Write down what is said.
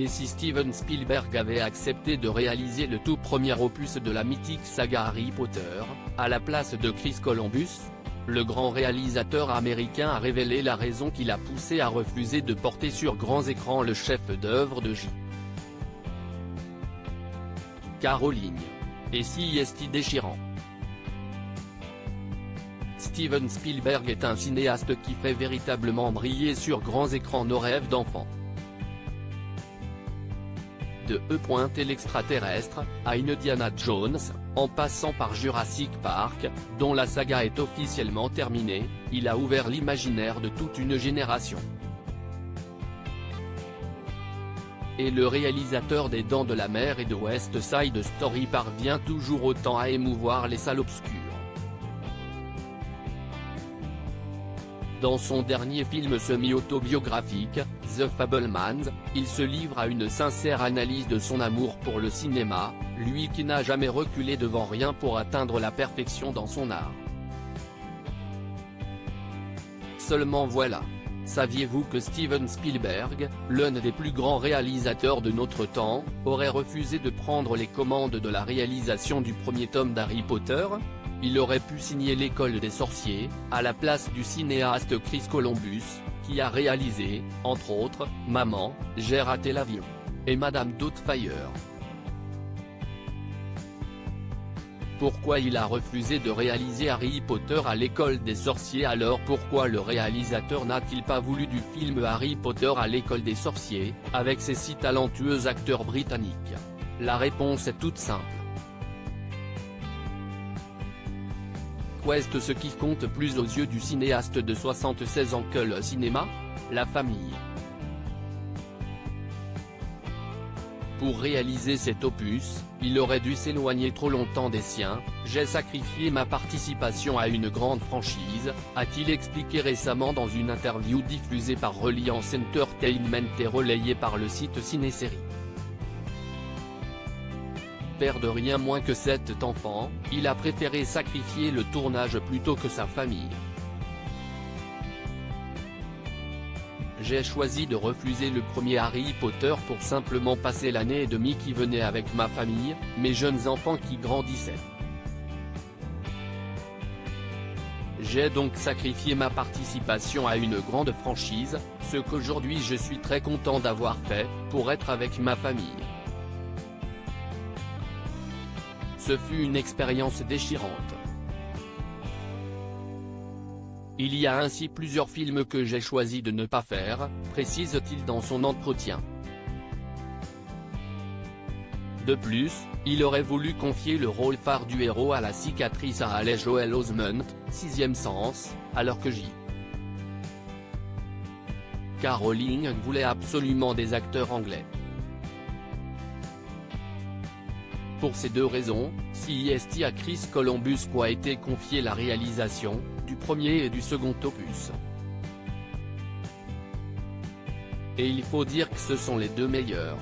Et si Steven Spielberg avait accepté de réaliser le tout premier opus de la mythique saga Harry Potter, à la place de Chris Columbus? Le grand réalisateur américain a révélé la raison qui l'a poussé à refuser de porter sur grands écrans le chef-d'œuvre de J.K. Rowling. Et si est déchirant. Steven Spielberg est un cinéaste qui fait véritablement briller sur grands écrans nos rêves d'enfants. De l'extraterrestre, à Indiana Jones, en passant par Jurassic Park, dont la saga est officiellement terminée, il a ouvert l'imaginaire de toute une génération. Et le réalisateur des Dents de la Mer et de West Side Story parvient toujours autant à émouvoir les salles obscures. Dans son dernier film semi-autobiographique, The Fabelmans, il se livre à une sincère analyse de son amour pour le cinéma, lui qui n'a jamais reculé devant rien pour atteindre la perfection dans son art. Seulement voilà. Saviez-vous que Steven Spielberg, l'un des plus grands réalisateurs de notre temps, aurait refusé de prendre les commandes de la réalisation du premier tome d'Harry Potter? Il aurait pu signer l'École des sorciers, à la place du cinéaste Chris Columbus, qui a réalisé, entre autres, Maman, j'ai raté l'avion, et Madame Doubtfire. Pourquoi il a refusé de réaliser Harry Potter à l'École des sorciers? Alors pourquoi le réalisateur n'a-t-il pas voulu du film Harry Potter à l'École des sorciers, avec ses si talentueux acteurs britanniques? La réponse est toute simple. Qu'est ce qui compte plus aux yeux du cinéaste de 76 ans que le cinéma? La famille. Pour réaliser cet opus, il aurait dû s'éloigner trop longtemps des siens. J'ai sacrifié ma participation à une grande franchise, a-t-il expliqué récemment dans une interview diffusée par Reliance Entertainment et relayée par le site Ciné-Série. Père de rien moins que 7 enfants, il a préféré sacrifier le tournage plutôt que sa famille. J'ai choisi de refuser le premier Harry Potter pour simplement passer l'année et demie qui venait avec ma famille, mes jeunes enfants qui grandissaient. J'ai donc sacrifié ma participation à une grande franchise, ce qu'aujourd'hui je suis très content d'avoir fait, pour être avec ma famille. Ce fut une expérience déchirante. Il y a ainsi plusieurs films que j'ai choisi de ne pas faire, précise-t-il dans son entretien. De plus, il aurait voulu confier le rôle phare du héros à la cicatrice à Haley Joel Osment, Sixième Sens, alors que J.K. Rowling voulait absolument des acteurs anglais. Pour ces deux raisons, CIST à Chris Columbus a été confié la réalisation du premier et du second opus. Et il faut dire que ce sont les deux meilleurs.